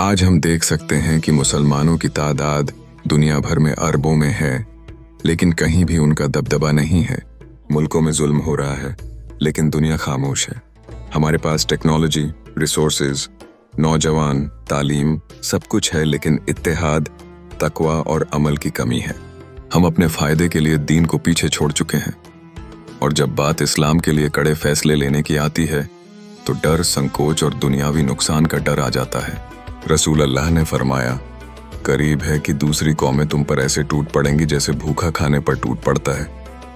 आज हम देख सकते हैं कि मुसलमानों की तादाद दुनिया भर में अरबों में है, लेकिन कहीं भी उनका दबदबा नहीं है। मुल्कों में जुल्म हो रहा है, लेकिन दुनिया खामोश है। हमारे पास टेक्नोलॉजी, रिसोर्सेज, नौजवान, तालीम, सब कुछ है, लेकिन इत्तेहाद, तकवा और अमल की कमी है। हम अपने फायदे के लिए दीन को पीछे छोड़ चुके हैं, और जब बात इस्लाम के लिए कड़े फैसले लेने की आती है तो डर, संकोच और दुनियावी नुकसान का डर आ जाता है। रसूल अल्लाह ने फरमाया, करीब है कि दूसरी कौमें तुम पर ऐसे टूट पड़ेंगी जैसे भूखा खाने पर टूट पड़ता है।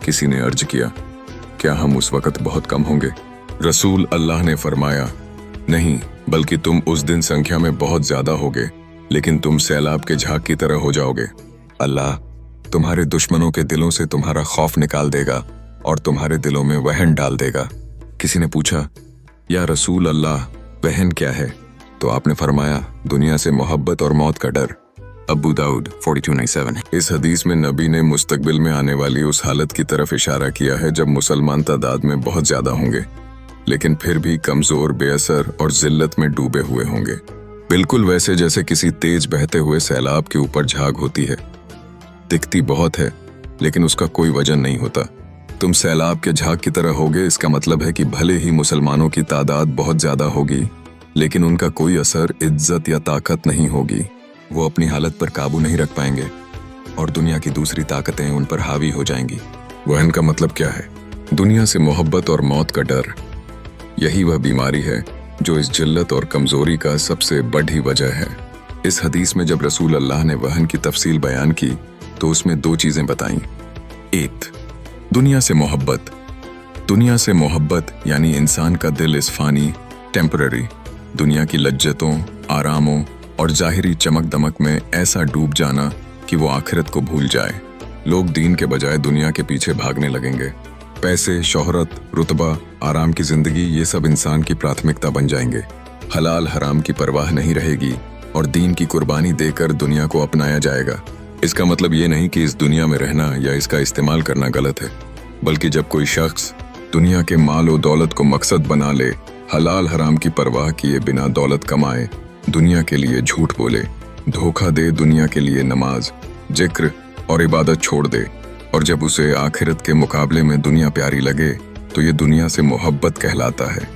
किसी ने अर्ज किया, क्या हम उस वक्त बहुत कम होंगे? रसूल अल्लाह ने फरमाया, नहीं, बल्कि तुम उस दिन संख्या में बहुत ज्यादा होगे, लेकिन तुम सैलाब के झाग की तरह हो जाओगे। अल्लाह तुम्हारे दुश्मनों के दिलों से तुम्हारा खौफ निकाल देगा और तुम्हारे दिलों में वहन डाल देगा। किसी ने पूछा, या रसूल अल्लाह, वहन क्या है? तो आपने फरमाया, दुनिया से मोहब्बत और मौत का डर। अबू दाऊद 4297। इस हदीस में नबी ने मुस्तकबिल में आने वाली उस हालत की तरफ इशारा किया है जब मुसलमान तादाद में बहुत ज्यादा होंगे, लेकिन फिर भी कमजोर, बेअसर और जिल्लत में डूबे हुए होंगे। बिल्कुल वैसे जैसे किसी तेज बहते हुए सैलाब के ऊपर झाग होती है। दिखती बहुत है, लेकिन उसका कोई वजन नहीं होता। तुम सैलाब के झाग की तरह होगे, इसका मतलब है कि भले ही मुसलमानों की तादाद बहुत ज्यादा होगी, लेकिन उनका कोई असर, इज्जत या ताकत नहीं होगी। वो अपनी हालत पर काबू नहीं रख पाएंगे और दुनिया की दूसरी ताकतें उन पर हावी हो जाएंगी। वहन का मतलब क्या है? दुनिया से मोहब्बत और मौत का डर। यही वह बीमारी है जो इस जिल्लत और कमजोरी का सबसे बड़ी वजह है। इस हदीस में जब रसूल अल्लाह ने वहन की तफसील बयान की तो उसमें दो चीजें बताईं। एक, दुनिया से मोहब्बत। दुनिया से मोहब्बत यानी इंसान का दिल इस फानी, टेम्पररी दुनिया की लज्जतों, आरामों और जाहिरी चमक दमक में ऐसा डूब जाना कि वो आखिरत को भूल जाए। लोग दीन के बजाय दुनिया के पीछे भागने लगेंगे। पैसे, शोहरत, रुतबा, आराम की जिंदगी, ये सब इंसान की प्राथमिकता बन जाएंगे। हलाल हराम की परवाह नहीं रहेगी और दीन की कुर्बानी देकर दुनिया को अपनाया जाएगा। इसका मतलब ये नहीं कि इस दुनिया में रहना या इसका इस्तेमाल करना गलत है, बल्कि जब कोई शख्स दुनिया के माल और दौलत को मकसद बना ले, हलाल हराम की परवाह किए बिना दौलत कमाए, दुनिया के लिए झूठ बोले, धोखा दे, दुनिया के लिए नमाज, जिक्र और इबादत छोड़ दे, और जब उसे आखिरत के मुकाबले में दुनिया प्यारी लगे तो ये दुनिया से मोहब्बत कहलाता है।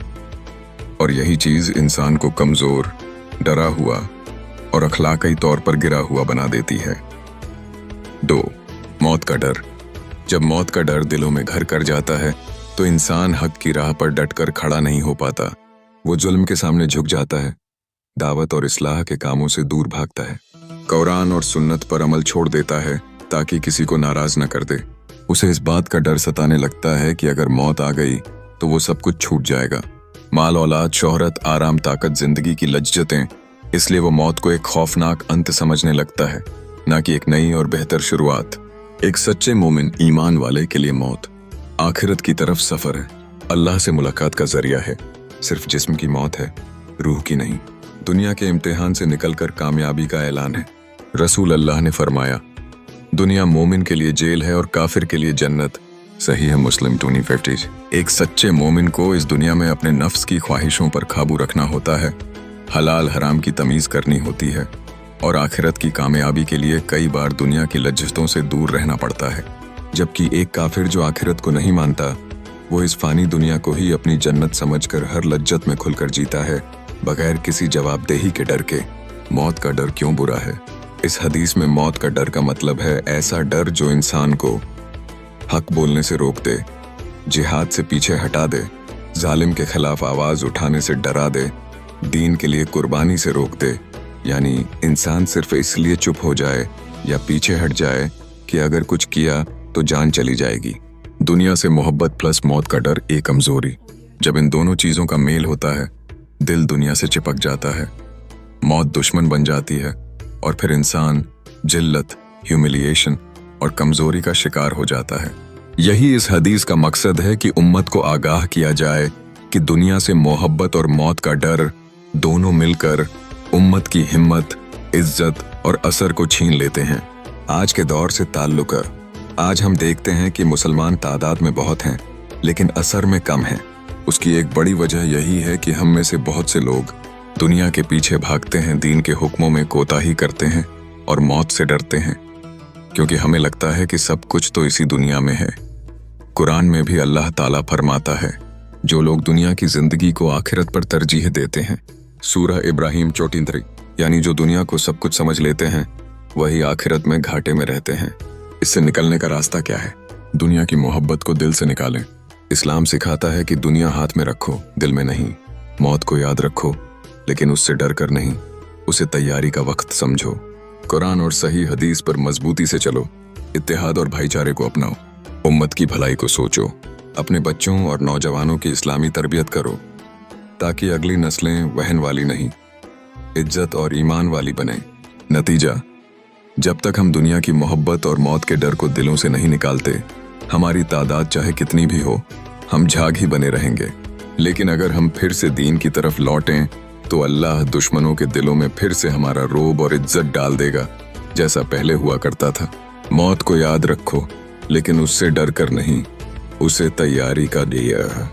और यही चीज इंसान को कमजोर, डरा हुआ और अखलाकी तौर पर गिरा हुआ बना देती है। 2, मौत का डर। जब मौत का डर दिलों में घर कर जाता है तो इंसान हक की राह पर डटकर खड़ा नहीं हो पाता। वो जुल्म के सामने झुक जाता है, दावत और इस्लाह के कामों से दूर भागता है, कुरान और सुन्नत पर अमल छोड़ देता है ताकि किसी को नाराज न कर दे। उसे इस बात का डर सताने लगता है कि अगर मौत आ गई तो वो सब कुछ छूट जाएगा। माल, औलाद, शोहरत, आराम, ताकत, जिंदगी की लज्जतें। इसलिए वो मौत को एक खौफनाक अंत समझने लगता है, न कि एक नई और बेहतर शुरुआत। एक सच्चे मोमिन, ईमान वाले के लिए मौत आखिरत की तरफ सफर है, अल्लाह से मुलाकात का जरिया है। सिर्फ जिस्म की मौत है, रूह की नहीं। दुनिया के इम्तिहान से निकलकर कामयाबी का ऐलान है। रसूल अल्लाह ने फरमाया, दुनिया मोमिन के लिए जेल है और काफिर के लिए जन्नत। सही है मुस्लिम 2050। एक सच्चे मोमिन को इस दुनिया में अपने नफ्स की ख्वाहिशों पर काबू रखना होता है, हलाल हराम की तमीज करनी होती है, और आखिरत की कामयाबी के लिए कई बार दुनिया की लज्जतों से दूर रहना पड़ता है। जबकि एक काफिर जो आखिरत को नहीं मानता, वो इस फानी दुनिया को ही अपनी जन्नत समझकर हर लज्जत में खुलकर जीता है, बगैर किसी जवाबदेही के डर के। मौत का डर क्यों बुरा है? इस हदीस में मौत का डर का मतलब है ऐसा डर जो इंसान को हक बोलने से रोक दे, जिहाद से पीछे हटा दे, जालिम के खिलाफ आवाज उठाने से डरा दे, दीन के लिए कुर्बानी से रोक दे। यानी इंसान सिर्फ इसलिए चुप हो जाए या पीछे हट जाए कि अगर कुछ किया तो जान चली जाएगी। दुनिया से मोहब्बत प्लस मौत का डर, एक कमजोरी। जब इन दोनों चीजों का मेल होता है, दिल दुनिया से चिपक जाता है, मौत दुश्मन बन जाती है और फिर इंसान जिल्लत, ह्यूमिलिएशन और कमजोरी का शिकार हो जाता है। यही इस हदीस का मकसद है कि उम्मत को आगाह किया जाए कि दुनिया से मोहब्बत और मौत का डर दोनों मिलकर उम्मत की हिम्मत, इज्जत और असर को छीन लेते हैं। आज के दौर से ताल्लुक। आज हम देखते हैं कि मुसलमान तादाद में बहुत हैं, लेकिन असर में कम हैं। उसकी एक बड़ी वजह यही है कि हम में से बहुत से लोग दुनिया के पीछे भागते हैं, दीन के हुक्मों में कोताही करते हैं और मौत से डरते हैं, क्योंकि हमें लगता है कि सब कुछ तो इसी दुनिया में है। कुरान में भी अल्लाह ताला फरमाता है, जो लोग दुनिया की जिंदगी को आखिरत पर तरजीह देते हैं। सूरह इब्राहिम 34, यानी जो दुनिया को सब कुछ समझ लेते हैं वही आखिरत में घाटे में रहते हैं। इससे निकलने का रास्ता क्या है? दुनिया की मोहब्बत को दिल से निकालें। इस्लाम सिखाता है कि दुनिया हाथ में रखो, दिल में नहीं। मौत को याद रखो, लेकिन उससे डर कर नहीं, उसे तैयारी का वक्त समझो। कुरान और सही हदीस पर मजबूती से चलो। इत्तेहाद और भाईचारे को अपनाओ। उम्मत की भलाई को सोचो। अपने बच्चों और नौजवानों की इस्लामी तरबियत करो, ताकि अगली नस्लें वहन वाली नहीं, इज्जत और ईमान वाली बने। नतीजा, जब तक हम दुनिया की मोहब्बत और मौत के डर को दिलों से नहीं निकालते, हमारी तादाद चाहे कितनी भी हो, हम झाग ही बने रहेंगे। लेकिन अगर हम फिर से दीन की तरफ लौटें, तो अल्लाह दुश्मनों के दिलों में फिर से हमारा रोब और इज्जत डाल देगा, जैसा पहले हुआ करता था। मौत को याद रखो, लेकिन उससे डर कर नहीं, उसे तैयारी का दिया।